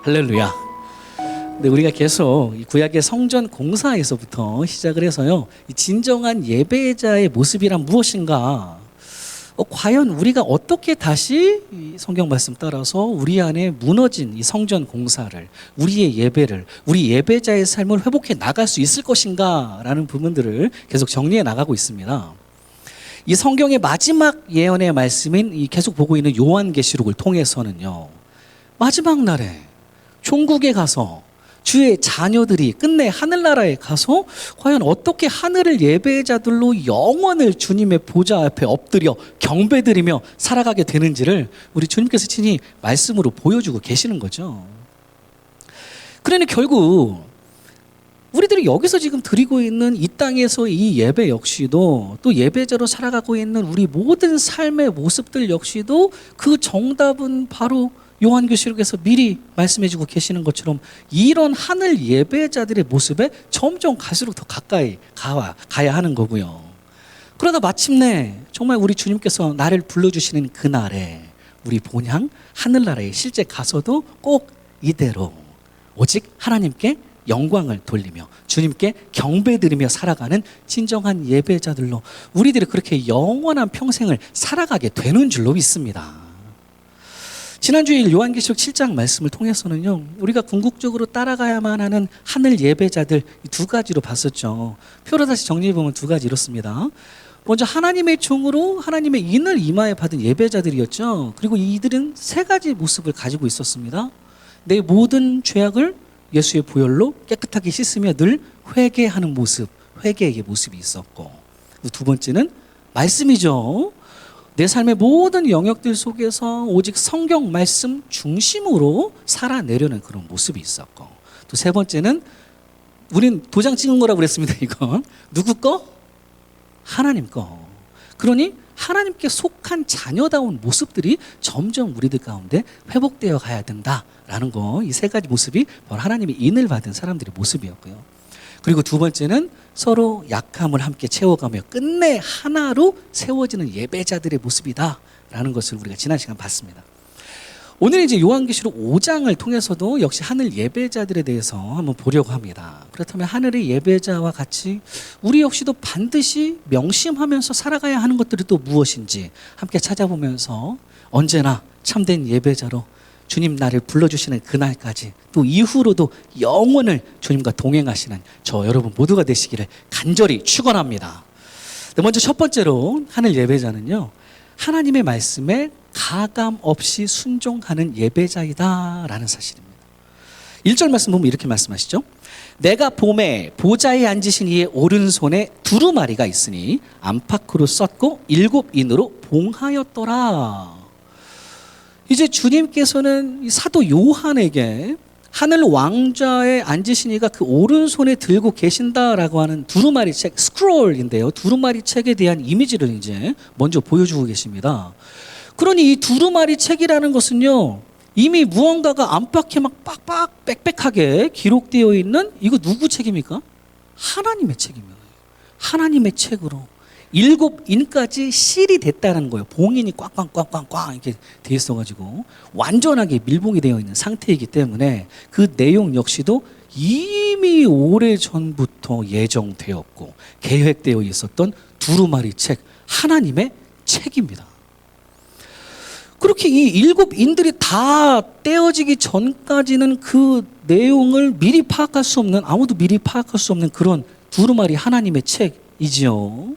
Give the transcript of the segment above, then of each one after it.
할렐루야. 근데 우리가 계속 이 구약의 성전 공사에서부터 시작을 해서요, 이 진정한 예배자의 모습이란 무엇인가? 과연 우리가 어떻게 다시 이 성경 말씀 따라서 우리 안에 무너진 이 성전 공사를, 우리의 예배를, 우리 예배자의 삶을 회복해 나갈 수 있을 것인가? 라는 부분들을 계속 정리해 나가고 있습니다. 이 성경의 마지막 예언의 말씀인 이 계속 보고 있는 요한계시록을 통해서는요, 마지막 날에 천국에 가서 주의 자녀들이 끝내 하늘나라에 가서 과연 어떻게 하늘을 예배자들로 영원을 주님의 보좌 앞에 엎드려 경배드리며 살아가게 되는지를 우리 주님께서 친히 말씀으로 보여주고 계시는 거죠. 그러니 결국 우리들이 여기서 지금 드리고 있는 이 땅에서 이 예배 역시도, 또 예배자로 살아가고 있는 우리 모든 삶의 모습들 역시도 그 정답은 바로 요한계시록에서 미리 말씀해주고 계시는 것처럼 이런 하늘 예배자들의 모습에 점점 갈수록 더 가까이 가야 하는 거고요. 그러다 마침내 정말 우리 주님께서 나를 불러주시는 그날에 우리 본향 하늘나라에 실제 가서도 꼭 이대로 오직 하나님께 영광을 돌리며 주님께 경배드리며 살아가는 진정한 예배자들로 우리들이 그렇게 영원한 평생을 살아가게 되는 줄로 믿습니다. 지난주에 요한계시록 7장 말씀을 통해서는요, 우리가 궁극적으로 따라가야만 하는 하늘 예배자들 두 가지로 봤었죠. 표로 다시 정리해보면 두 가지 이렇습니다. 먼저 하나님의 종으로 하나님의 인을 이마에 받은 예배자들이었죠. 그리고 이들은 세 가지 모습을 가지고 있었습니다. 내 모든 죄악을 예수의 보혈로 깨끗하게 씻으며 늘 회개하는 모습, 회개의 모습이 있었고, 두 번째는 말씀이죠. 내 삶의 모든 영역들 속에서 오직 성경 말씀 중심으로 살아내려는 그런 모습이 있었고, 또 세 번째는 우린 도장 찍은 거라고 그랬습니다. 이건 누구 거? 하나님 거. 그러니 하나님께 속한 자녀다운 모습들이 점점 우리들 가운데 회복되어 가야 된다라는 거, 이 세 가지 모습이 바로 하나님의 인을 받은 사람들의 모습이었고요. 그리고 두 번째는 서로 약함을 함께 채워가며 끝내 하나로 세워지는 예배자들의 모습이다라는 것을 우리가 지난 시간 봤습니다. 오늘 이제 요한계시록 5장을 통해서도 역시 하늘 예배자들에 대해서 한번 보려고 합니다. 그렇다면 하늘의 예배자와 같이 우리 역시도 반드시 명심하면서 살아가야 하는 것들이 또 무엇인지 함께 찾아보면서 언제나 참된 예배자로 주님 나를 불러주시는 그날까지, 또 이후로도 영원을 주님과 동행하시는 저 여러분 모두가 되시기를 간절히 축원합니다. 먼저 첫 번째로 하늘 예배자는요, 하나님의 말씀에 가감 없이 순종하는 예배자이다라는 사실입니다. 1절 말씀 보면 이렇게 말씀하시죠. 내가 봄에 보좌에 앉으신 이의 오른손에 두루마리가 있으니 안팎으로 썼고 7인으로 봉하였더라. 이제 주님께서는 사도 요한에게 하늘 왕좌에 앉으신 이가 그 오른손에 들고 계신다라고 하는 두루마리 책, 스크롤인데요, 두루마리 책에 대한 이미지를 이제 먼저 보여주고 계십니다. 그러니 이 두루마리 책이라는 것은요, 이미 무언가가 안팎에 막 빡빡 빽빽하게 기록되어 있는, 이거 누구 책입니까? 하나님의 책입니다. 하나님의 책으로 7인까지 실이 됐다는 거예요. 봉인이 꽝꽝꽝꽝꽝 이렇게 돼 있어가지고 완전하게 밀봉이 되어 있는 상태이기 때문에 그 내용 역시도 이미 오래전부터 예정되었고 계획되어 있었던 두루마리 책, 하나님의 책입니다. 그렇게 이 7인들이 다 떼어지기 전까지는 그 내용을 미리 파악할 수 없는, 아무도 미리 파악할 수 없는 그런 두루마리 하나님의 책이지요.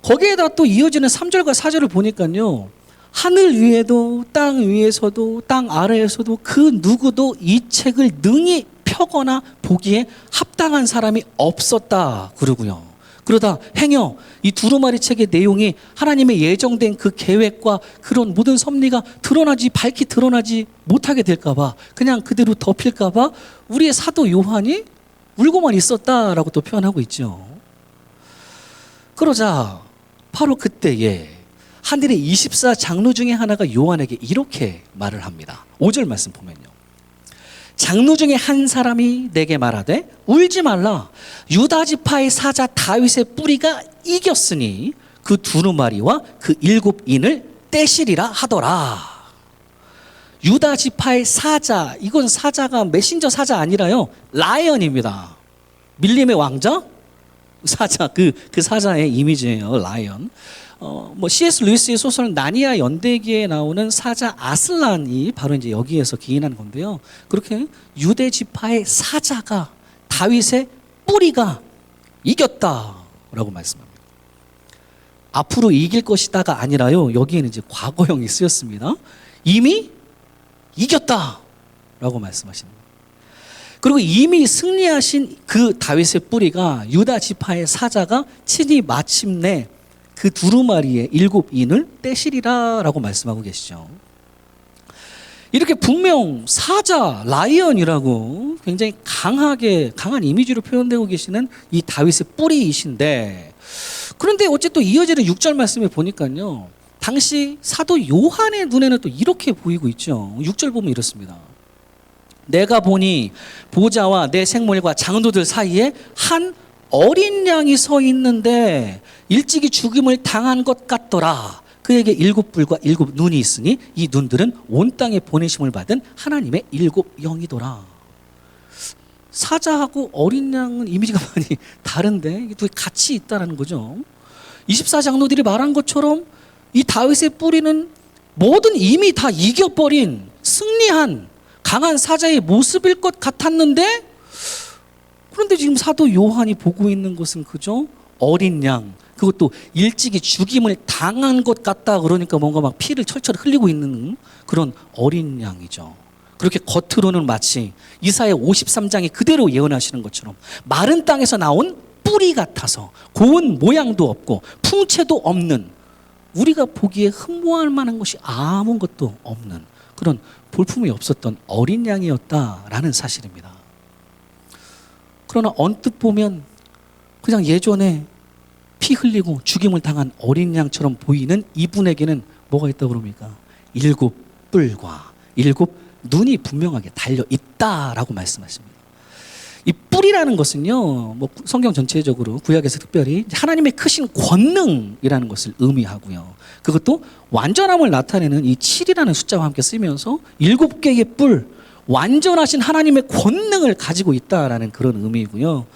거기에다 또 이어지는 3절과 4절을 보니까요, 하늘 위에도 땅 위에서도 땅 아래에서도 그 누구도 이 책을 능히 펴거나 보기에 합당한 사람이 없었다 그러고요. 그러다 행여 이 두루마리 책의 내용이 하나님의 예정된 그 계획과 그런 모든 섭리가 밝히 드러나지 못하게 될까봐, 그냥 그대로 덮일까봐 우리의 사도 요한이 울고만 있었다라고 또 표현하고 있죠. 그러자 바로 그때에 하늘의 24장로 중에 하나가 요한에게 이렇게 말을 합니다. 5절 말씀 보면요, 장로 중에 한 사람이 내게 말하되 울지 말라, 유다 지파의 사자 다윗의 뿌리가 이겼으니 그 두루마리와 그 7인을 떼시리라 하더라. 유다 지파의 사자, 이건 사자가 메신저 사자 아니라요, 라이언입니다. 밀림의 왕자? 사자, 그 사자의 이미지예요, 라이언. C.S. 루이스의 소설 나니아 연대기에 나오는 사자 아슬란이 바로 이제 여기에서 기인한 건데요. 그렇게 유대 지파의 사자가, 다윗의 뿌리가 이겼다라고 말씀합니다. 앞으로 이길 것이다가 아니라요, 여기에는 이제 과거형이 쓰였습니다. 이미 이겼다라고 말씀하십니다. 그리고 이미 승리하신 그 다윗의 뿌리가, 유다 지파의 사자가 친히 마침내 그 두루마리의 7인을 떼시리라라고 말씀하고 계시죠. 이렇게 분명 사자, 라이언이라고 굉장히 강한 이미지로 표현되고 계시는 이 다윗의 뿌리이신데, 그런데 어쨌든 이어지는 6절 말씀에 보니까요, 당시 사도 요한의 눈에는 또 이렇게 보이고 있죠. 6절 보면 이렇습니다. 내가 보니 보좌와 내 생물과 장로들 사이에 한 어린 양이 서 있는데 일찍이 죽임을 당한 것 같더라. 그에게 7뿔과 7눈이 있으니 이 눈들은 온 땅에 보내심을 받은 하나님의 7영이더라. 사자하고 어린 양은 이미지가 많이 다른데 이게 두 개 같이 있다는 거죠. 24장로들이 말한 것처럼 이 다윗의 뿌리는 뭐든 이미 다 이겨버린, 승리한 강한 사자의 모습일 것 같았는데, 그런데 지금 사도 요한이 보고 있는 것은 그저 어린 양, 그것도 일찍이 죽임을 당한 것 같다. 그러니까 뭔가 막 피를 철철 흘리고 있는 그런 어린 양이죠. 그렇게 겉으로는 마치 이사야 53장이 그대로 예언하시는 것처럼 마른 땅에서 나온 뿌리 같아서 고운 모양도 없고 풍채도 없는, 우리가 보기에 흠모할 만한 것이 아무것도 없는 그런 볼품이 없었던 어린 양이었다라는 사실입니다. 그러나 언뜻 보면 그냥 예전에 피 흘리고 죽임을 당한 어린 양처럼 보이는 이분에게는 뭐가 있다고 그럽니까? 7뿔과 7눈이 분명하게 달려 있다라고 말씀하십니다. 이 뿔이라는 것은요, 성경 전체적으로 구약에서 특별히 하나님의 크신 권능이라는 것을 의미하고요. 그것도 완전함을 나타내는 이 7이라는 숫자와 함께 쓰면서 7개의 뿔, 완전하신 하나님의 권능을 가지고 있다라는 그런 의미이고요.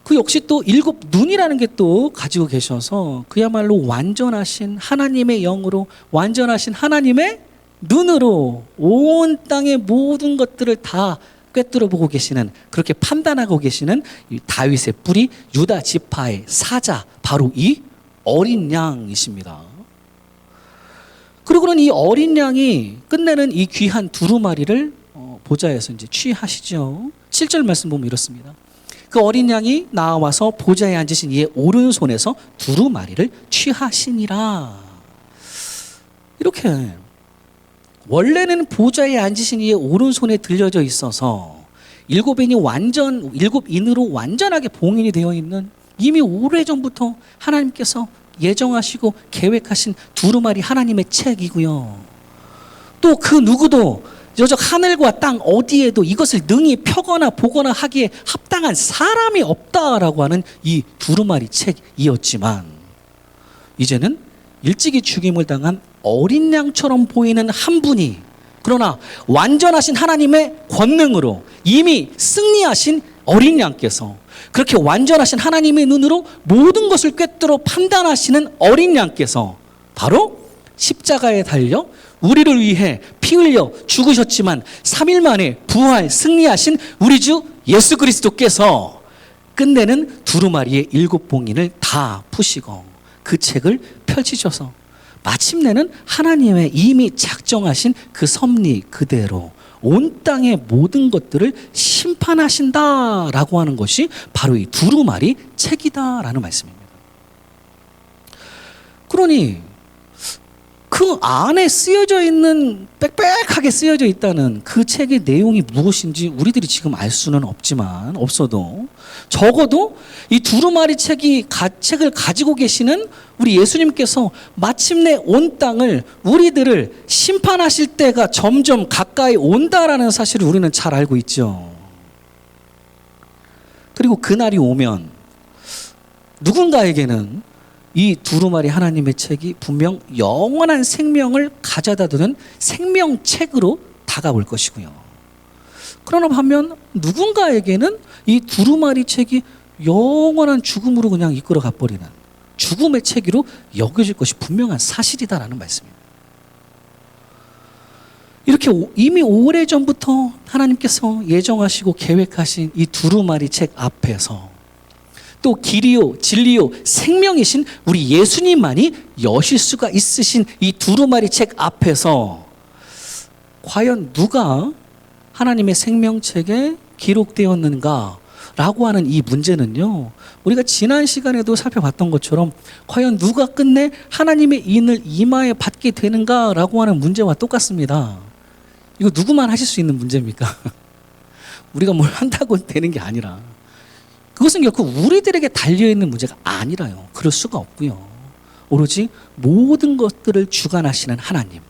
그 역시 또 7눈이라는 게 또 가지고 계셔서 그야말로 완전하신 하나님의 영으로, 완전하신 하나님의 눈으로 온 땅의 모든 것들을 다 꿰뚫어 보고 계시는, 그렇게 판단하고 계시는 이 다윗의 뿌리, 유다 지파의 사자, 바로 이 어린 양이십니다. 그리고는 이 어린 양이 끝내는 이 귀한 두루마리를 보좌에서 이제 취하시죠. 7절 말씀 보면 이렇습니다. 그 어린 양이 나와서 보좌에 앉으신 이의 오른손에서 두루마리를 취하시니라. 이렇게 원래는 보좌에 앉으신 이의 오른손에 들려져 있어서 7인으로 완전하게 봉인이 되어 있는, 이미 오래전부터 하나님께서 예정하시고 계획하신 두루마리 하나님의 책이고요. 또 그 누구도 여적 하늘과 땅 어디에도 이것을 능히 펴거나 보거나 하기에 합당한 사람이 없다라고 하는 이 두루마리 책이었지만, 이제는 일찍이 죽임을 당한 어린 양처럼 보이는 한 분이, 그러나 완전하신 하나님의 권능으로 이미 승리하신 어린 양께서, 그렇게 완전하신 하나님의 눈으로 모든 것을 꿰뚫어 판단하시는 어린 양께서 바로 십자가에 달려 우리를 위해 피 흘려 죽으셨지만 3일 만에 부활 승리하신 우리 주 예수 그리스도께서 끝내는 두루마리의 7봉인을 다 푸시고 그 책을 펼치셔서 마침내는 하나님의 이미 작정하신 그 섭리 그대로 온 땅의 모든 것들을 심판하신다라고 하는 것이 바로 이 두루마리 책이다라는 말씀입니다. 그러니 그 안에 쓰여져 있는, 빽빽하게 쓰여져 있다는 그 책의 내용이 무엇인지 우리들이 지금 알 수는 없어도 적어도 이 두루마리 책을 가지고 계시는 우리 예수님께서 마침내 온 땅을, 우리들을 심판하실 때가 점점 가까이 온다라는 사실을 우리는 잘 알고 있죠. 그리고 그날이 오면 누군가에게는 이 두루마리 하나님의 책이 분명 영원한 생명을 가져다 두는 생명책으로 다가올 것이고요. 그러나 반면 누군가에게는 이 두루마리 책이 영원한 죽음으로 그냥 이끌어 가버리는 죽음의 책으로 여겨질 것이 분명한 사실이다라는 말씀입니다. 이렇게 이미 오래전부터 하나님께서 예정하시고 계획하신 이 두루마리 책 앞에서 또 길이요 진리요 생명이신 우리 예수님만이 여실 수가 있으신 이 두루마리 책 앞에서 과연 누가 하나님의 생명책에 기록되었는가 라고 하는 이 문제는요, 우리가 지난 시간에도 살펴봤던 것처럼 과연 누가 끝내 하나님의 인을 이마에 받게 되는가 라고 하는 문제와 똑같습니다. 이거 누구만 하실 수 있는 문제입니까? 우리가 뭘 한다고 되는 게 아니라, 그것은 결코 우리들에게 달려있는 문제가 아니라요. 그럴 수가 없고요. 오로지 모든 것들을 주관하시는 하나님,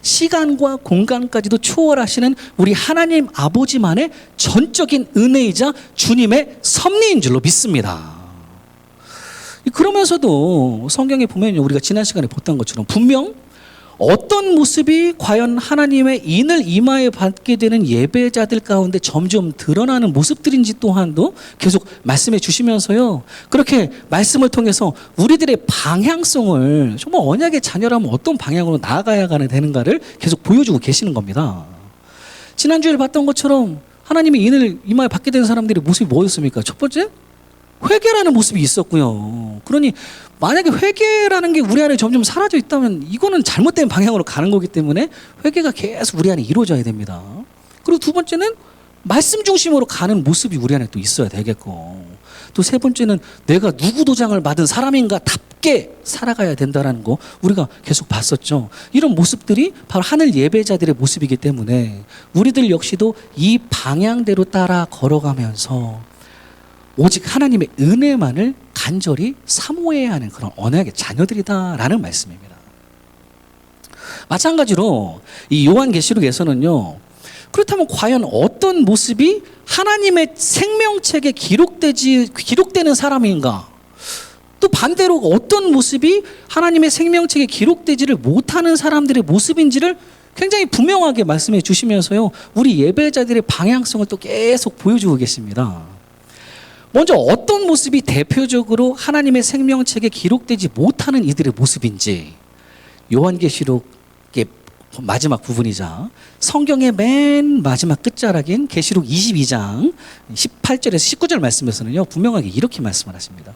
시간과 공간까지도 초월하시는 우리 하나님 아버지만의 전적인 은혜이자 주님의 섭리인 줄로 믿습니다. 그러면서도 성경에 보면 우리가 지난 시간에 봤던 것처럼 분명 어떤 모습이 과연 하나님의 인을 이마에 받게 되는 예배자들 가운데 점점 드러나는 모습들인지 또한도 계속 말씀해 주시면서요, 그렇게 말씀을 통해서 우리들의 방향성을 정말 언약의 자녀라면 어떤 방향으로 나아가야 되는가를 계속 보여주고 계시는 겁니다. 지난주에 봤던 것처럼 하나님의 인을 이마에 받게 되는 사람들의 모습이 뭐였습니까? 첫 번째, 회개라는 모습이 있었고요. 그러니 만약에 회개라는 게 우리 안에 점점 사라져 있다면 이거는 잘못된 방향으로 가는 거기 때문에 회개가 계속 우리 안에 이루어져야 됩니다. 그리고 두 번째는 말씀 중심으로 가는 모습이 우리 안에 또 있어야 되겠고, 또 세 번째는 내가 누구 도장을 받은 사람인가 답게 살아가야 된다는 거 우리가 계속 봤었죠. 이런 모습들이 바로 하늘 예배자들의 모습이기 때문에 우리들 역시도 이 방향대로 따라 걸어가면서 오직 하나님의 은혜만을 간절히 사모해야 하는 그런 언약의 자녀들이다라는 말씀입니다. 마찬가지로 이 요한계시록에서는요, 그렇다면 과연 어떤 모습이 하나님의 생명책에 기록되는 사람인가? 또 반대로 어떤 모습이 하나님의 생명책에 기록되지를 못하는 사람들의 모습인지를 굉장히 분명하게 말씀해 주시면서요, 우리 예배자들의 방향성을 또 계속 보여주고 계십니다. 먼저 어떤 모습이 대표적으로 하나님의 생명책에 기록되지 못하는 이들의 모습인지, 요한계시록의 마지막 부분이자 성경의 맨 마지막 끝자락인 계시록 22장 18절에서 19절 말씀에서는요, 분명하게 이렇게 말씀을 하십니다.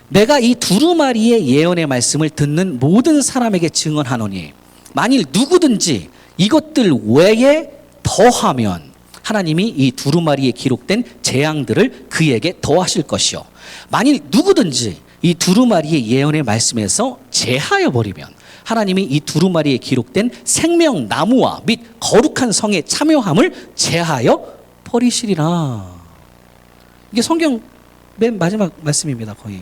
내가 이 두루마리의 예언의 말씀을 듣는 모든 사람에게 증언하노니 만일 누구든지 이것들 외에 더하면 하나님이 이 두루마리에 기록된 재앙들을 그에게 더하실 것이요, 만일 누구든지 이 두루마리의 예언의 말씀에서 제하여 버리면 하나님이 이 두루마리에 기록된 생명나무와 및 거룩한 성의 참여함을 제하여 버리시리라. 이게 성경 맨 마지막 말씀입니다. 거의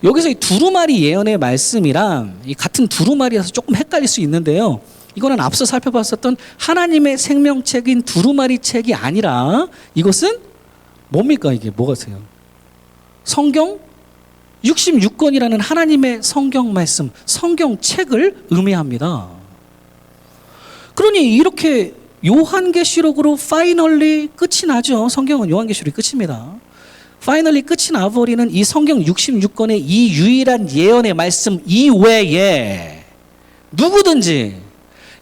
여기서 이 두루마리 예언의 말씀이랑 이 같은 두루마리라서 조금 헷갈릴 수 있는데요, 이거는 앞서 살펴봤었던 하나님의 생명책인 두루마리 책이 아니라 이것은 뭡니까? 이게 뭐가세요? 성경 66권이라는 하나님의 성경 말씀, 성경책을 의미합니다. 그러니 이렇게 요한계시록으로 파이널리 끝이 나죠. 성경은 요한계시록이 끝입니다. 파이널리 끝이 나버리는 이 성경 66권의 이 유일한 예언의 말씀 이외에 누구든지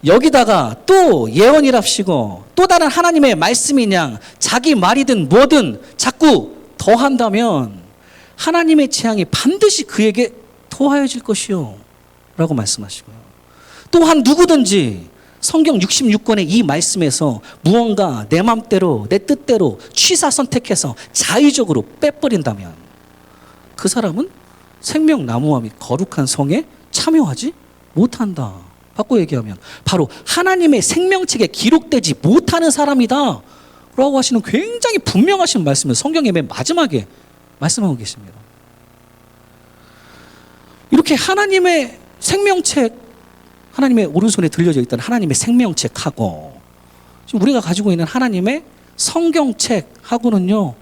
여기다가 또 예언이랍시고 또 다른 하나님의 말씀이냐 자기 말이든 뭐든 자꾸 더한다면 하나님의 재앙이 반드시 그에게 더하여질 것이요 라고 말씀하시고요. 또한 누구든지 성경 66권의 이 말씀에서 무언가 내 맘대로 내 뜻대로 취사 선택해서 자의적으로 빼버린다면 그 사람은 생명나무와 및 거룩한 성에 참여하지 못한다. 바꿔 얘기하면 바로 하나님의 생명책에 기록되지 못하는 사람이다 라고 하시는 굉장히 분명하신 말씀을 성경의 맨 마지막에 말씀하고 계십니다. 이렇게 하나님의 생명책, 하나님의 오른손에 들려져 있던 하나님의 생명책하고 지금 우리가 가지고 있는 하나님의 성경책하고는요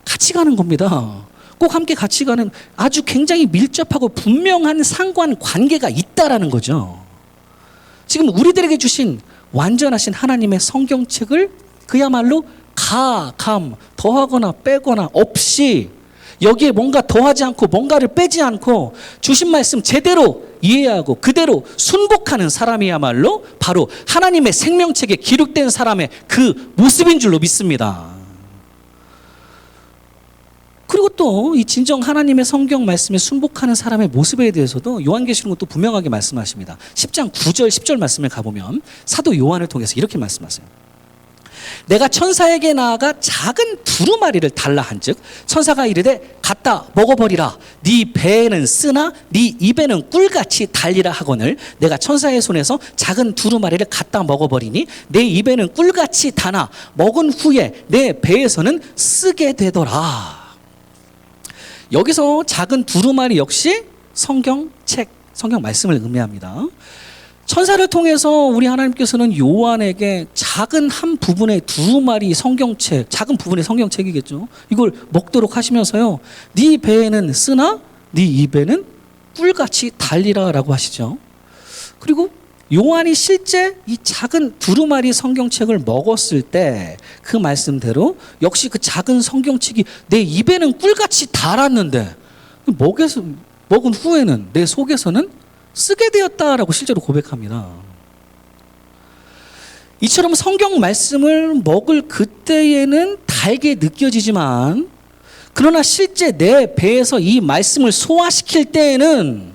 같이 가는 겁니다. 꼭 함께 같이 가는 아주 굉장히 밀접하고 분명한 상관관계가 있다라는 거죠. 지금 우리들에게 주신 완전하신 하나님의 성경책을 그야말로 감, 더하거나 빼거나 없이 여기에 뭔가 더하지 않고 뭔가를 빼지 않고 주신 말씀 제대로 이해하고 그대로 순복하는 사람이야말로 바로 하나님의 생명책에 기록된 사람의 그 모습인 줄로 믿습니다. 그리고 또 이 진정 하나님의 성경 말씀에 순복하는 사람의 모습에 대해서도 요한계시록은 또 분명하게 말씀하십니다. 10장 9절 10절 말씀을 가보면 사도 요한을 통해서 이렇게 말씀하세요. 내가 천사에게 나아가 작은 두루마리를 달라 한즉 천사가 이르되 갖다 먹어버리라. 네 배에는 쓰나 네 입에는 꿀같이 달리라 하거늘 내가 천사의 손에서 작은 두루마리를 갖다 먹어버리니 내 입에는 꿀같이 다나 먹은 후에 내 배에서는 쓰게 되더라. 여기서 작은 두루마리 역시 성경책, 성경 말씀을 의미합니다. 천사를 통해서 우리 하나님께서는 요한에게 작은 한 부분의 두루마리 성경책, 작은 부분의 성경책이겠죠. 이걸 먹도록 하시면서요. 네 배에는 쓰나 네 입에는 꿀같이 달리라라고 하시죠. 그리고 요한이 실제 이 작은 두루마리 성경책을 먹었을 때 그 말씀대로 역시 그 작은 성경책이 내 입에는 꿀같이 달았는데 먹은 후에는 내 속에서는 쓰게 되었다라고 실제로 고백합니다. 이처럼 성경 말씀을 먹을 그때에는 달게 느껴지지만 그러나 실제 내 배에서 이 말씀을 소화시킬 때에는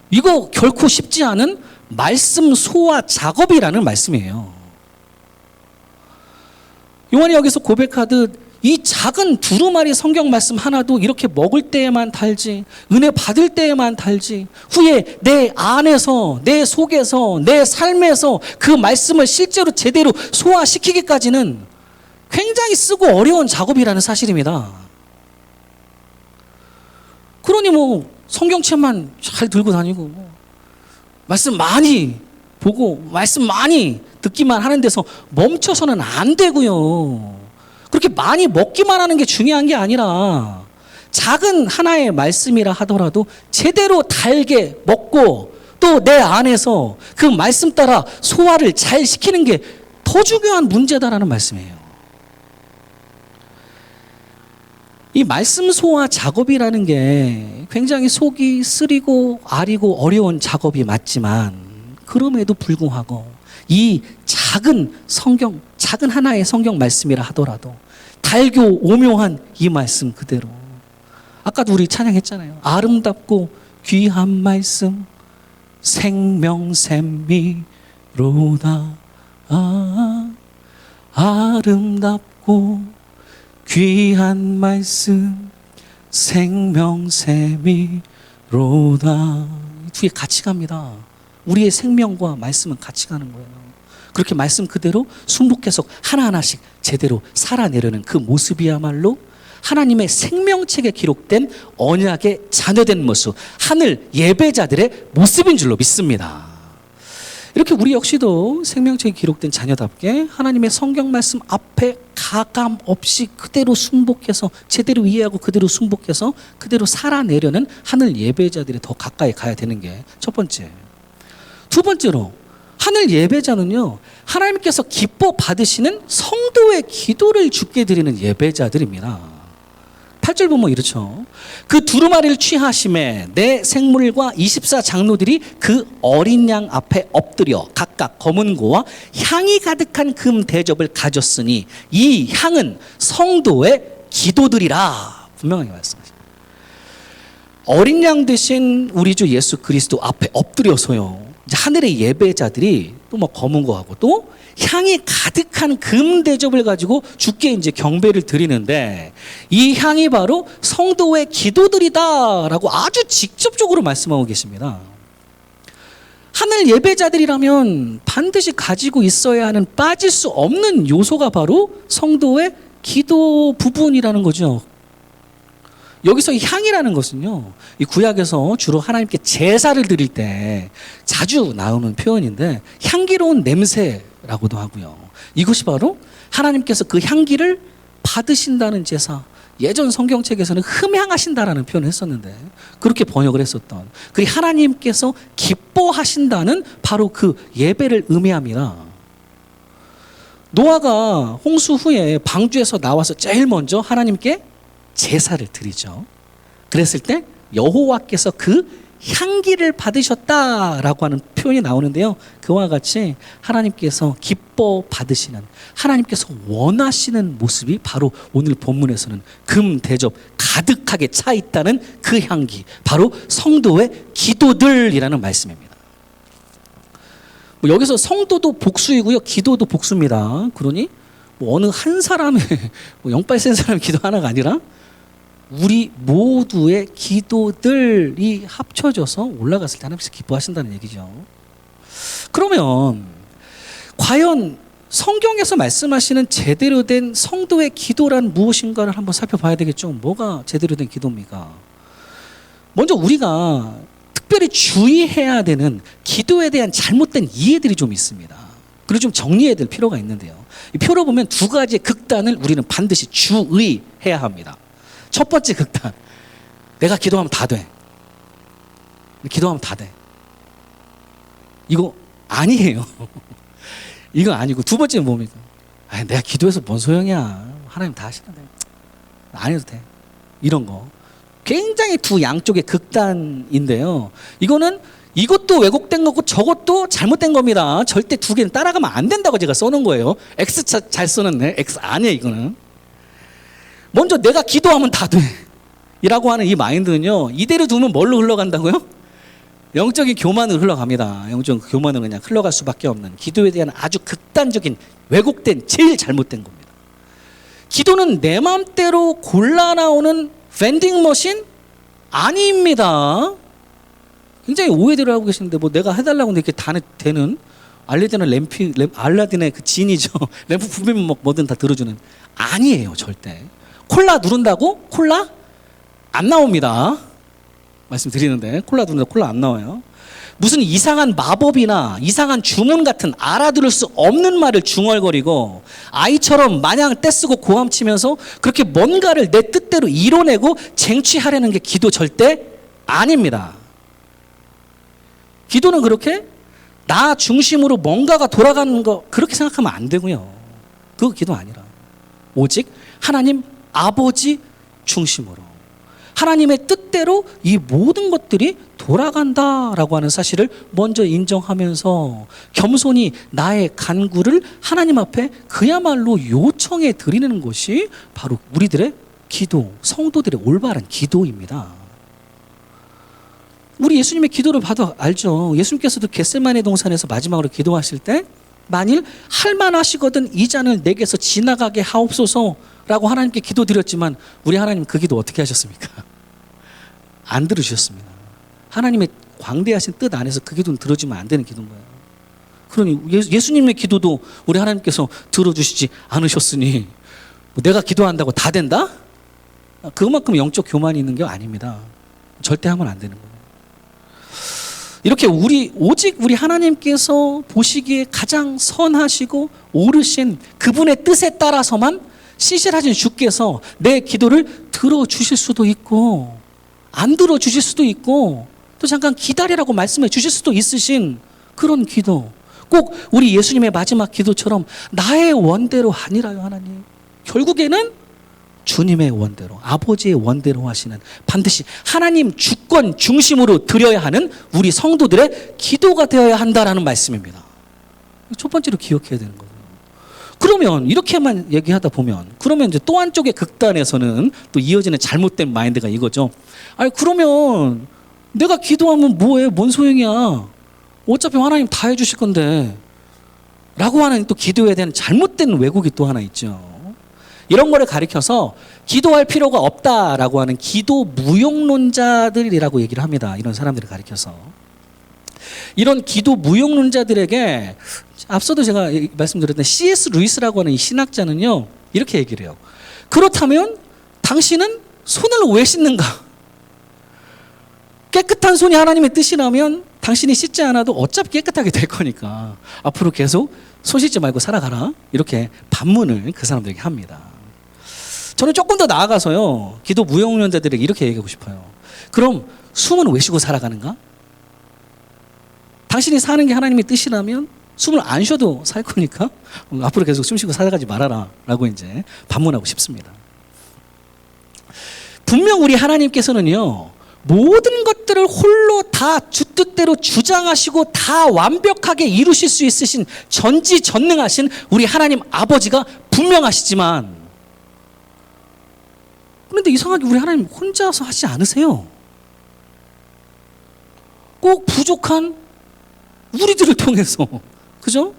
이거 결코 쉽지 않은 말씀 소화 작업이라는 말씀이에요. 요한이 여기서 고백하듯 이 작은 두루마리 성경 말씀 하나도 이렇게 먹을 때에만 달지, 은혜 받을 때에만 달지, 후에 내 안에서, 내 속에서, 내 삶에서 그 말씀을 실제로 제대로 소화시키기까지는 굉장히 쓰고 어려운 작업이라는 사실입니다. 그러니 뭐 성경책만 잘 들고 다니고 말씀 많이 보고 말씀 많이 듣기만 하는 데서 멈춰서는 안 되고요. 그렇게 많이 먹기만 하는 게 중요한 게 아니라 작은 하나의 말씀이라 하더라도 제대로 달게 먹고 또 내 안에서 그 말씀 따라 소화를 잘 시키는 게 더 중요한 문제다라는 말씀이에요. 이 말씀 소화 작업이라는 게 굉장히 속이 쓰리고 아리고 어려운 작업이 맞지만 그럼에도 불구하고 이 작은 성경, 작은 하나의 성경 말씀이라 하더라도 달고 오묘한 이 말씀 그대로 아까도 우리 찬양했잖아요. 아름답고 귀한 말씀 생명샘미로다. 아름답고 귀한 말씀 생명샘미로다. 뒤에 같이 갑니다. 우리의 생명과 말씀은 같이 가는 거예요. 그렇게 말씀 그대로 순복해서 하나하나씩 제대로 살아내려는 그 모습이야말로 하나님의 생명책에 기록된 언약의 자녀된 모습, 하늘 예배자들의 모습인 줄로 믿습니다. 이렇게 우리 역시도 생명책에 기록된 자녀답게 하나님의 성경 말씀 앞에 가감 없이 그대로 순복해서 제대로 이해하고 그대로 순복해서 그대로 살아내려는 하늘 예배자들이 더 가까이 가야 되는 게 첫 번째. 두 번째로 하늘 예배자는요, 하나님께서 기뻐 받으시는 성도의 기도를 주께 드리는 예배자들입니다. 8절 보면 이렇죠. 그 두루마리를 취하심에 내 생물과 24장로들이 그 어린 양 앞에 엎드려 각각 검은 고와 향이 가득한 금 대접을 가졌으니 이 향은 성도의 기도들이라 분명하게 말씀하십니다. 어린 양 대신 우리 주 예수 그리스도 앞에 엎드려서요, 이제 하늘의 예배자들이 또 뭐 검은 거하고 또 향이 가득한 금 대접을 가지고 주께 이제 경배를 드리는데 이 향이 바로 성도의 기도들이다라고 아주 직접적으로 말씀하고 계십니다. 하늘 예배자들이라면 반드시 가지고 있어야 하는 빠질 수 없는 요소가 바로 성도의 기도 부분이라는 거죠. 여기서 이 향이라는 것은요, 이 구약에서 주로 하나님께 제사를 드릴 때 자주 나오는 표현인데 향기로운 냄새라고도 하고요. 이것이 바로 하나님께서 그 향기를 받으신다는 제사, 예전 성경책에서는 흠향하신다라는 표현을 했었는데 그렇게 번역을 했었던, 그리고 하나님께서 기뻐하신다는 바로 그 예배를 의미합니다. 노아가 홍수 후에 방주에서 나와서 제일 먼저 하나님께 제사를 드리죠. 그랬을 때 여호와께서 그 향기를 받으셨다라고 하는 표현이 나오는데요, 그와 같이 하나님께서 기뻐 받으시는, 하나님께서 원하시는 모습이 바로 오늘 본문에서는 금 대접 가득하게 차 있다는 그 향기, 바로 성도의 기도들이라는 말씀입니다. 여기서 성도도 복수이고요, 기도도 복수입니다. 그러니 어느 한 사람의 영빨 센 사람의 기도 하나가 아니라 우리 모두의 기도들이 합쳐져서 올라갔을 때 하나님께서 기뻐하신다는 얘기죠. 그러면 과연 성경에서 말씀하시는 제대로 된 성도의 기도란 무엇인가를 한번 살펴봐야 되겠죠. 뭐가 제대로 된 기도입니까? 먼저 우리가 특별히 주의해야 되는 기도에 대한 잘못된 이해들이 좀 있습니다. 그리고 좀 정리해야 될 필요가 있는데요, 이 표로 보면 두 가지의 극단을 우리는 반드시 주의해야 합니다. 첫 번째 극단, 내가 기도하면 다 돼. 기도하면 다 돼. 이거 아니에요. 이거 아니고, 두 번째는 뭡니까? 내가 기도해서 뭔 소용이야. 하나님 다 하시는데 안 해도 돼. 이런 거. 굉장히 두 양쪽의 극단인데요, 이거는 이것도 왜곡된 거고 저것도 잘못된 겁니다. 절대 두 개는 따라가면 안 된다고 제가 써놓은 거예요. X 잘 써놨네. X 아니에요, 이거는. 먼저 내가 기도하면 다 돼 이라고 하는 이 마인드는요, 이대로 두면 뭘로 흘러간다고요? 영적인 교만으로 흘러갑니다. 영적인 교만으로 그냥 흘러갈 수밖에 없는, 기도에 대한 아주 극단적인 왜곡된, 제일 잘못된 겁니다. 기도는 내 마음대로 골라 나오는 vending 머신 아닙니다. 굉장히 오해들을 하고 계시는데, 뭐 내가 해달라고 이렇게 다 되는 알라딘의 그 진이죠. 램프 부비면 뭐든 다 들어주는, 아니에요, 절대. 콜라 누른다고 콜라 안 나옵니다. 말씀드리는데, 콜라 누른다고 콜라 안 나와요. 무슨 이상한 마법이나 이상한 주문 같은 알아들을 수 없는 말을 중얼거리고 아이처럼 마냥 떼쓰고 고함치면서 그렇게 뭔가를 내 뜻대로 이뤄내고 쟁취하려는 게 기도 절대 아닙니다. 기도는 그렇게 나 중심으로 뭔가가 돌아가는 거, 그렇게 생각하면 안 되고요. 그거 기도 아니라 오직 하나님 아버지 중심으로 하나님의 뜻대로 이 모든 것들이 돌아간다라고 하는 사실을 먼저 인정하면서 겸손히 나의 간구를 하나님 앞에 그야말로 요청해 드리는 것이 바로 우리들의 기도, 성도들의 올바른 기도입니다. 우리 예수님의 기도를 봐도 알죠. 예수님께서도 겟세마네 동산에서 마지막으로 기도하실 때 만일 할만하시거든 이 잔을 내게서 지나가게 하옵소서라고 하나님께 기도드렸지만 우리 하나님 그 기도 어떻게 하셨습니까? 안 들으셨습니다. 하나님의 광대하신 뜻 안에서 그 기도는 들어주면 안 되는 기도인 거예요. 그러니 예수님의 기도도 우리 하나님께서 들어주시지 않으셨으니 내가 기도한다고 다 된다? 그만큼 영적 교만이 있는 게 아닙니다. 절대 하면 안 되는 거예요. 이렇게 오직 우리 하나님께서 보시기에 가장 선하시고 옳으신 그분의 뜻에 따라서만 신실하신 주께서 내 기도를 들어주실 수도 있고 안 들어주실 수도 있고 또 잠깐 기다리라고 말씀해 주실 수도 있으신 그런 기도, 꼭 우리 예수님의 마지막 기도처럼 나의 원대로 아니라요 하나님, 결국에는 주님의 원대로, 아버지의 원대로 하시는, 반드시 하나님 주권 중심으로 드려야 하는 우리 성도들의 기도가 되어야 한다라는 말씀입니다. 첫 번째로 기억해야 되는 거예요. 그러면 이렇게만 얘기하다 보면, 그러면 이제 또 한쪽의 극단에서는 또 이어지는 잘못된 마인드가 이거죠. 아니 그러면 내가 기도하면 뭐해? 뭔 소용이야? 어차피 하나님 다 해주실 건데 라고 하는 또 기도에 대한 잘못된 왜곡이 또 하나 있죠. 이런 거를 가리켜서 기도할 필요가 없다라고 하는 기도 무용론자들이라고 얘기를 합니다. 이런 사람들을 가리켜서. 이런 기도 무용론자들에게 앞서도 제가 말씀드렸던 C.S. 루이스라고 하는 이 신학자는요, 이렇게 얘기를 해요. 그렇다면 당신은 손을 왜 씻는가? 깨끗한 손이 하나님의 뜻이라면 당신이 씻지 않아도 어차피 깨끗하게 될 거니까 앞으로 계속 손 씻지 말고 살아가라. 이렇게 반문을 그 사람들에게 합니다. 저는 조금 더 나아가서요, 기도 무용론자들에게 이렇게 얘기하고 싶어요. 그럼 숨은 왜 쉬고 살아가는가? 당신이 사는 게 하나님의 뜻이라면 숨을 안 쉬어도 살 거니까 앞으로 계속 숨 쉬고 살아가지 말아라 라고 이제 반문하고 싶습니다. 분명 우리 하나님께서는요, 모든 것들을 홀로 다 주 뜻대로 주장하시고 다 완벽하게 이루실 수 있으신 전지전능하신 우리 하나님 아버지가 분명하시지만, 그런데 이상하게 우리 하나님 혼자서 하지 않으세요. 꼭 부족한 우리들을 통해서, 그죠?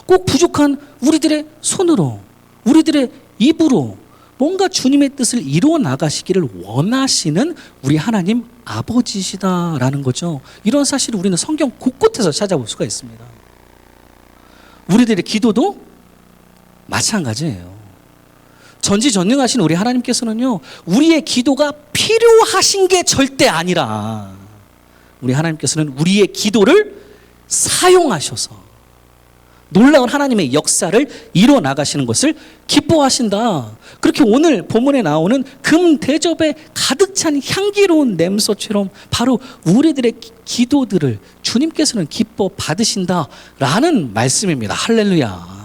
꼭 부족한 우리들의 손으로, 우리들의 입으로 뭔가 주님의 뜻을 이루어 나가시기를 원하시는 우리 하나님 아버지시다라는 거죠. 이런 사실을 우리는 성경 곳곳에서 찾아볼 수가 있습니다. 우리들의 기도도 마찬가지예요. 전지전능하신 우리 하나님께서는요, 우리의 기도가 필요하신 게 절대 아니라 우리 하나님께서는 우리의 기도를 사용하셔서 놀라운 하나님의 역사를 이루어 나가시는 것을 기뻐하신다. 그렇게 오늘 본문에 나오는 금 대접에 가득 찬 향기로운 냄새처럼 바로 우리들의 기도들을 주님께서는 기뻐 받으신다라는 말씀입니다. 할렐루야.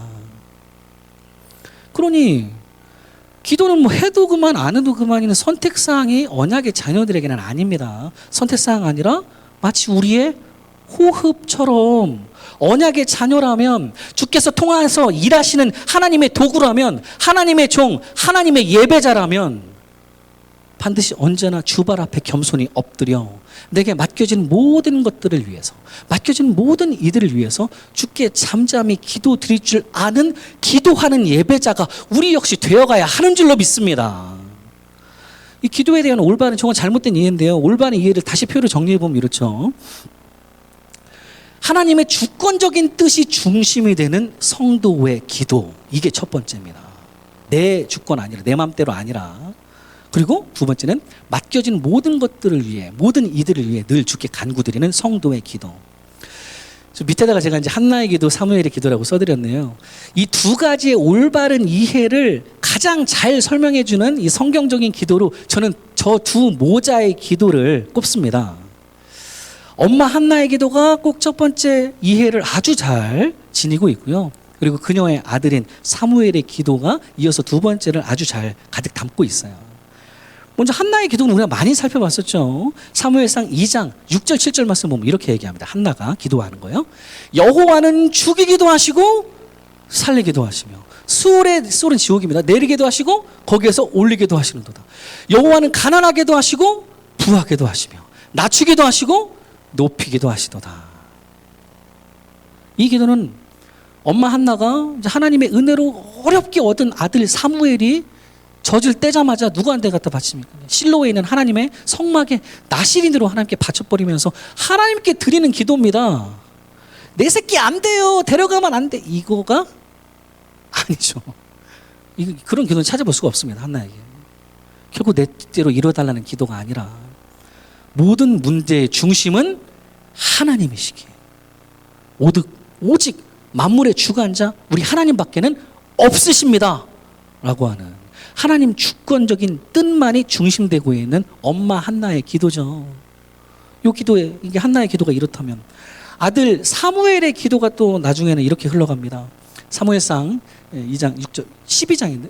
그러니 기도는 뭐 해도 그만 안 해도 그만이는 선택사항이 언약의 자녀들에게는 아닙니다. 선택사항 아니라 마치 우리의 호흡처럼, 언약의 자녀라면, 주께서 통해서 일하시는 하나님의 도구라면, 하나님의 종, 하나님의 예배자라면 반드시 언제나 주발 앞에 겸손히 엎드려 내게 맡겨진 모든 것들을 위해서, 맡겨진 모든 이들을 위해서 주께 잠잠히 기도 드릴 줄 아는 기도하는 예배자가 우리 역시 되어가야 하는 줄로 믿습니다. 이 기도에 대한 올바른, 저건 잘못된 이해인데요, 올바른 이해를 다시 표로 정리해보면 이렇죠. 하나님의 주권적인 뜻이 중심이 되는 성도의 기도, 이게 첫 번째입니다. 내 주권 아니라, 내 맘대로 아니라. 그리고 두 번째는 맡겨진 모든 것들을 위해, 모든 이들을 위해 늘 주께 간구드리는 성도의 기도. 밑에다가 제가 이제 한나의 기도, 사무엘의 기도라고 써드렸네요. 이 두 가지의 올바른 이해를 가장 잘 설명해주는 이 성경적인 기도로 저는 저 두 모자의 기도를 꼽습니다. 엄마 한나의 기도가 꼭 첫 번째 이해를 아주 잘 지니고 있고요. 그리고 그녀의 아들인 사무엘의 기도가 이어서 두 번째를 아주 잘 가득 담고 있어요. 먼저 한나의 기도는 우리가 많이 살펴봤었죠. 사무엘상 2장 6절 7절 말씀 보면 이렇게 얘기합니다. 한나가 기도하는 거예요. 여호와는 죽이기도 하시고 살리기도 하시며, 수월은 지옥입니다. 내리기도 하시고 거기에서 올리기도 하시는도다. 여호와는 가난하게도 하시고 부하게도 하시며, 낮추기도 하시고 높이기도 하시도다. 이 기도는 엄마 한나가 하나님의 은혜로 어렵게 얻은 아들 사무엘이 젖을 떼자마자 누구한테 갖다 바칩니까? 실로에 있는 하나님의 성막에 나시린으로 하나님께 바쳐버리면서 하나님께 드리는 기도입니다. 내 새끼 안 돼요, 데려가면 안 돼, 이거가 아니죠. 그런 기도는 찾아볼 수가 없습니다. 한나에게 결국 내 뜻대로 이루어달라는 기도가 아니라 모든 문제의 중심은 하나님이시기에 오직 만물의 주관자 우리 하나님밖에는 없으십니다 라고 하는 하나님 주권적인 뜻만이 중심되고 있는 엄마 한나의 기도죠. 이 기도에, 이게 한나의 기도가 이렇다면 아들 사무엘의 기도가 또 나중에는 이렇게 흘러갑니다. 사무엘상 2장 6절 12장인데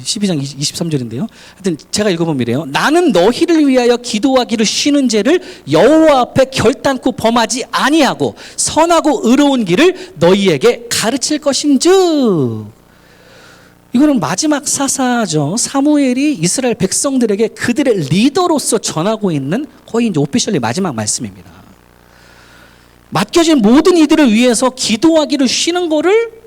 12장 23절인데요. 하여튼 제가 읽어보면 이래요. 나는 너희를 위하여 기도하기를 쉬는 죄를 여호와 앞에 결단코 범하지 아니하고 선하고 의로운 길을 너희에게 가르칠 것인즉. 이거는 마지막 사사죠. 사무엘이 이스라엘 백성들에게 그들의 리더로서 전하고 있는 거의 이제 오피셜리 마지막 말씀입니다. 맡겨진 모든 이들을 위해서 기도하기를 쉬는 거를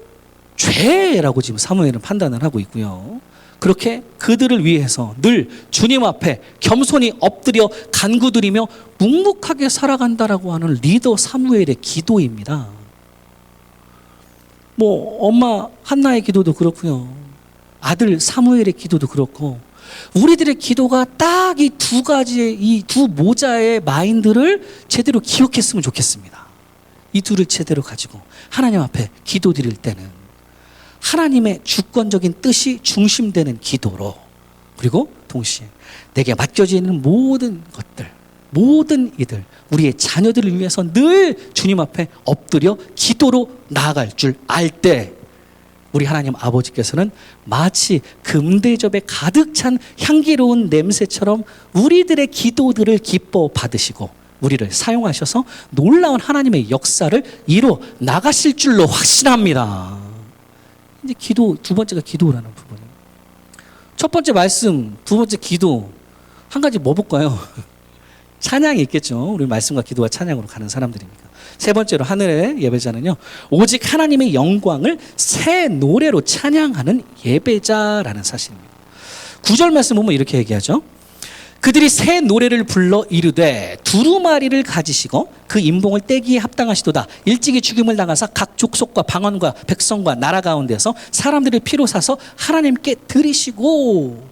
죄라고 지금 사무엘은 판단을 하고 있고요. 그렇게 그들을 위해서 늘 주님 앞에 겸손히 엎드려 간구드리며 묵묵하게 살아간다라고 하는 리더 사무엘의 기도입니다. 뭐 엄마 한나의 기도도 그렇고요. 아들 사무엘의 기도도 그렇고 우리들의 기도가 딱 이 두 가지의 이 두 모자의 마인드를 제대로 기억했으면 좋겠습니다. 이 둘을 제대로 가지고 하나님 앞에 기도드릴 때는 하나님의 주권적인 뜻이 중심되는 기도로, 그리고 동시에 내게 맡겨지는 모든 것들, 모든 이들, 우리의 자녀들을 위해서 늘 주님 앞에 엎드려 기도로 나아갈 줄 알 때 우리 하나님 아버지께서는 마치 금대접에 가득 찬 향기로운 냄새처럼 우리들의 기도들을 기뻐 받으시고 우리를 사용하셔서 놀라운 하나님의 역사를 이뤄 나가실 줄로 확신합니다. 이제 기도, 두 번째가 기도라는 부분이에요. 첫 번째 말씀, 두 번째 기도, 한 가지 뭐 볼까요? 찬양이 있겠죠. 우리 말씀과 기도와 찬양으로 가는 사람들이니까. 세 번째로 하늘의 예배자는요, 오직 하나님의 영광을 새 노래로 찬양하는 예배자라는 사실입니다. 9절 말씀 보면 이렇게 얘기하죠. 그들이 새 노래를 불러 이르되 두루마리를 가지시고 그 임봉을 떼기에 합당하시도다. 일찍이 죽임을 당하사 각 족속과 방언과 백성과 나라 가운데서 사람들을 피로 사서 하나님께 드리시고.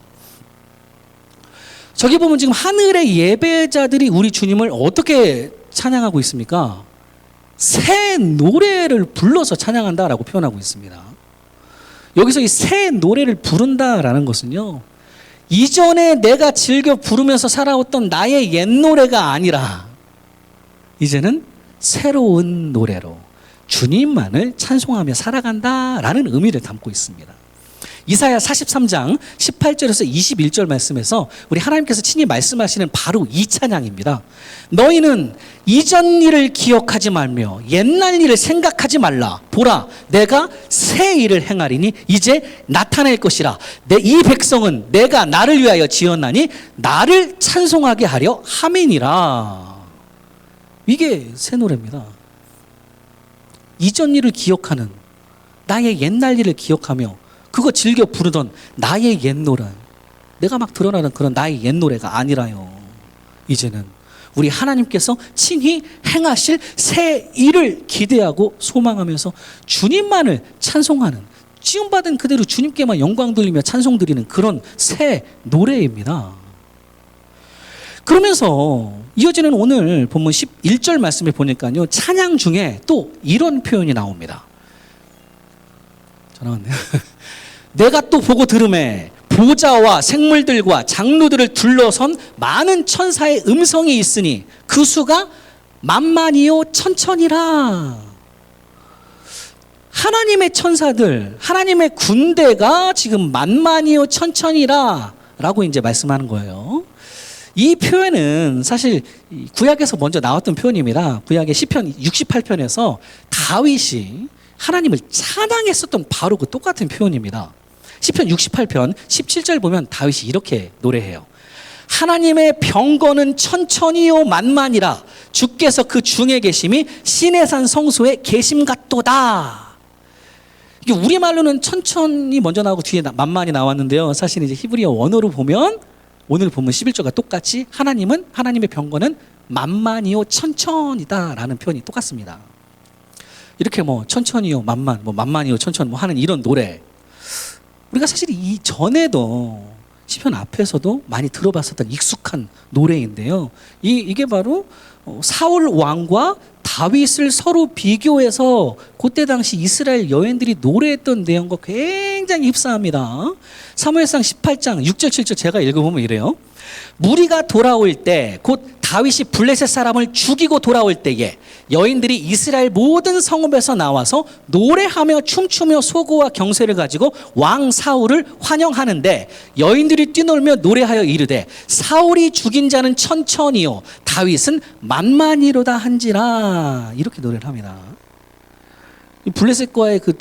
저기 보면 지금 하늘의 예배자들이 우리 주님을 어떻게 찬양하고 있습니까? 새 노래를 불러서 찬양한다라고 표현하고 있습니다. 여기서 이 새 노래를 부른다라는 것은요, 이전에 내가 즐겨 부르면서 살아왔던 나의 옛 노래가 아니라 이제는 새로운 노래로 주님만을 찬송하며 살아간다라는 의미를 담고 있습니다. 이사야 43장 18절에서 21절 말씀에서 우리 하나님께서 친히 말씀하시는 바로 이 찬양입니다. 너희는 이전 일을 기억하지 말며 옛날 일을 생각하지 말라. 보라, 내가 새 일을 행하리니 이제 나타낼 것이라. 이 백성은 내가 나를 위하여 지었나니 나를 찬송하게 하려 함이니라. 이게 새 노래입니다. 이전 일을 기억하는, 나의 옛날 일을 기억하며 그거 즐겨 부르던 나의 옛 노래, 내가 막 드러나는 그런 나의 옛 노래가 아니라요. 이제는 우리 하나님께서 친히 행하실 새 일을 기대하고 소망하면서 주님만을 찬송하는, 지음받은 그대로 주님께만 영광 돌리며 찬송 드리는 그런 새 노래입니다. 그러면서 이어지는 오늘 본문 11절 말씀을 보니까요, 찬양 중에 또 이런 표현이 나옵니다. 전화 왔네요. 내가 또 보고 들음에 보좌와 생물들과 장로들을 둘러선 많은 천사의 음성이 있으니 그 수가 만만이요 천천이라. 하나님의 천사들, 하나님의 군대가 지금 만만이요 천천이라 라고 이제 말씀하는 거예요. 이 표현은 사실 구약에서 먼저 나왔던 표현입니다. 구약의 시편 68편에서 다윗이 하나님을 찬양했었던 바로 그 똑같은 표현입니다. 시편 68편 17절 보면 다윗이 이렇게 노래해요. 하나님의 병거는 천천히요 만만이라. 주께서 그 중에 계심이 시내산 성소에 계심 같도다. 이게 우리말로는 천천히 먼저 나오고 뒤에 만만이 나왔는데요. 사실 이제 히브리어 원어로 보면 오늘 보면 11절과 똑같이 하나님의 병거는 만만이요 천천이다라는 표현이 똑같습니다. 이렇게 뭐 천천히요 만만, 뭐 만만이요 천천 뭐 하는 이런 노래, 우리가 사실 이 전에도 시편 앞에서도 많이 들어봤었던 익숙한 노래인데요. 이게 바로 사울 왕과 다윗을 서로 비교해서 그때 당시 이스라엘 여인들이 노래했던 내용과 굉장히 흡사합니다. 사무엘상 18장 6절 7절 제가 읽어보면 이래요. 무리가 돌아올 때 곧 다윗이 블레셋 사람을 죽이고 돌아올 때에 여인들이 이스라엘 모든 성읍에서 나와서 노래하며 춤추며 소고와 경쇠를 가지고 왕 사울을 환영하는데 여인들이 뛰놀며 노래하여 이르되 사울이 죽인 자는 천천히요 다윗은 만만히로다 한지라. 이렇게 노래를 합니다. 블레셋과의 그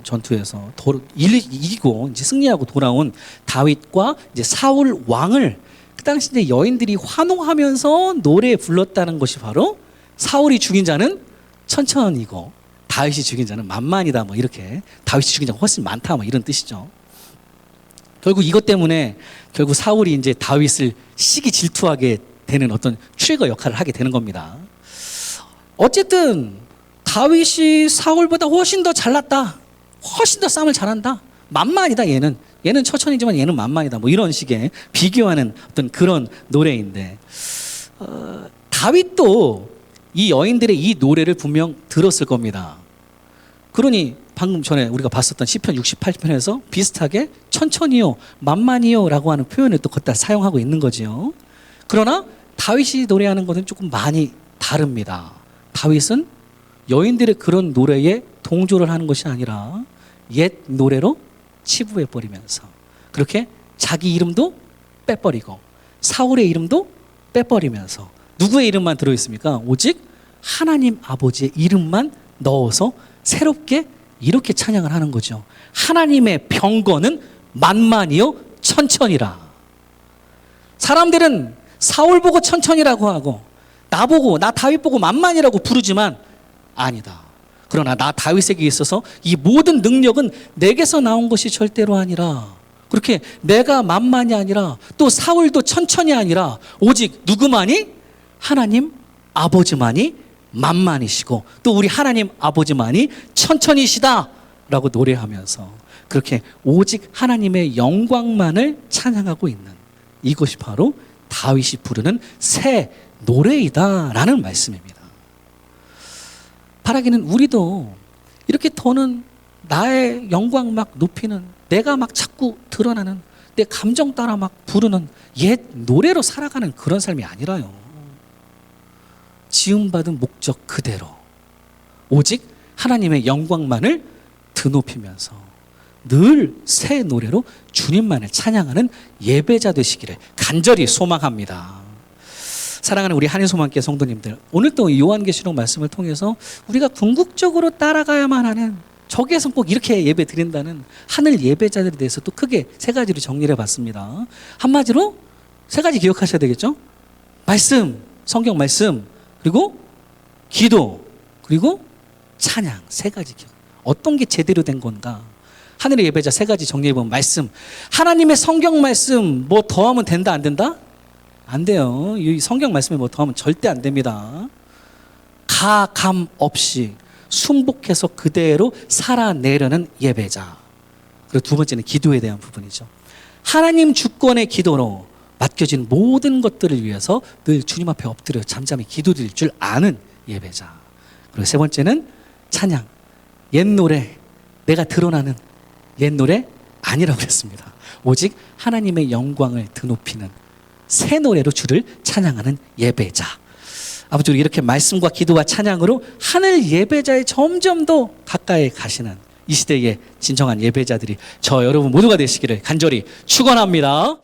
전투에서 이기고 이제 승리하고 돌아온 다윗과 이제 사울 왕을 그 당시 이제 여인들이 환호하면서 노래 불렀다는 것이 바로 사울이 죽인 자는 천천히고 다윗이 죽인 자는 만만이다. 뭐 이렇게 다윗이 죽인 자가 훨씬 많다. 뭐 이런 뜻이죠. 결국 이것 때문에 결국 사울이 이제 다윗을 시기 질투하게 되는 어떤 트리거 역할을 하게 되는 겁니다. 어쨌든 다윗이 사울보다 훨씬 더 잘났다. 훨씬 더 싸움을 잘한다. 만만이다 얘는. 얘는 천천히지만 얘는 만만이다. 뭐 이런 식의 비교하는 어떤 그런 노래인데 다윗도 이 여인들의 이 노래를 분명 들었을 겁니다. 그러니 방금 전에 우리가 봤었던 시편 68편에서 비슷하게 천천히요, 만만히요라고 하는 표현을 또 걷다 사용하고 있는 거지요. 그러나 다윗이 노래하는 것은 조금 많이 다릅니다. 다윗은 여인들의 그런 노래에 동조를 하는 것이 아니라 옛 노래로 치부해 버리면서 그렇게 자기 이름도 빼버리고 사울의 이름도 빼버리면서 누구의 이름만 들어있습니까? 오직 하나님 아버지의 이름만 넣어서 새롭게 이렇게 찬양을 하는 거죠. 하나님의 병거는 만만히요 천천히라. 사람들은 사울 보고 천천히라고 하고 나 다윗 보고 만만이라고 부르지만 아니다. 그러나 나 다윗에게 있어서 이 모든 능력은 내게서 나온 것이 절대로 아니라 그렇게 내가 만만이 아니라 또 사울도 천천히 아니라 오직 누구만이? 하나님 아버지만이 만만이시고 또 우리 하나님 아버지만이 천천히시다 라고 노래하면서 그렇게 오직 하나님의 영광만을 찬양하고 있는 이것이 바로 다윗이 부르는 새 노래이다 라는 말씀입니다. 바라기는 우리도 이렇게 더는 나의 영광 막 높이는 내가 막 자꾸 드러나는 내 감정 따라 막 부르는 옛 노래로 살아가는 그런 삶이 아니라요. 지음받은 목적 그대로 오직 하나님의 영광만을 드높이면서 늘 새 노래로 주님만을 찬양하는 예배자 되시기를 간절히 소망합니다. 사랑하는 우리 한인소망교회 성도님들, 오늘 또 요한계시록 말씀을 통해서 우리가 궁극적으로 따라가야만 하는 저기에서 꼭 이렇게 예배 드린다는 하늘 예배자들에 대해서 또 크게 세 가지로 정리를 해봤습니다. 한마디로 세 가지 기억하셔야 되겠죠? 말씀, 성경 말씀, 그리고 기도, 그리고 찬양. 세 가지 기억. 어떤 게 제대로 된 건가? 하늘의 예배자 세 가지 정리해보면 말씀. 하나님의 성경 말씀 뭐 더하면 된다 안 된다? 안 돼요. 이 성경 말씀에 뭐 더하면 절대 안 됩니다. 가감 없이 순복해서 그대로 살아내려는 예배자. 그리고 두 번째는 기도에 대한 부분이죠. 하나님 주권의 기도로 맡겨진 모든 것들을 위해서 늘 주님 앞에 엎드려 잠잠히 기도드릴 줄 아는 예배자. 그리고 세 번째는 찬양. 옛 노래, 내가 드러나는 옛 노래 아니라고 그랬습니다. 오직 하나님의 영광을 드높이는 새 노래로 주를 찬양하는 예배자. 아버지, 우리 이렇게 말씀과 기도와 찬양으로 하늘 예배자에 점점 더 가까이 가시는 이 시대의 진정한 예배자들이 저 여러분 모두가 되시기를 간절히 축원합니다.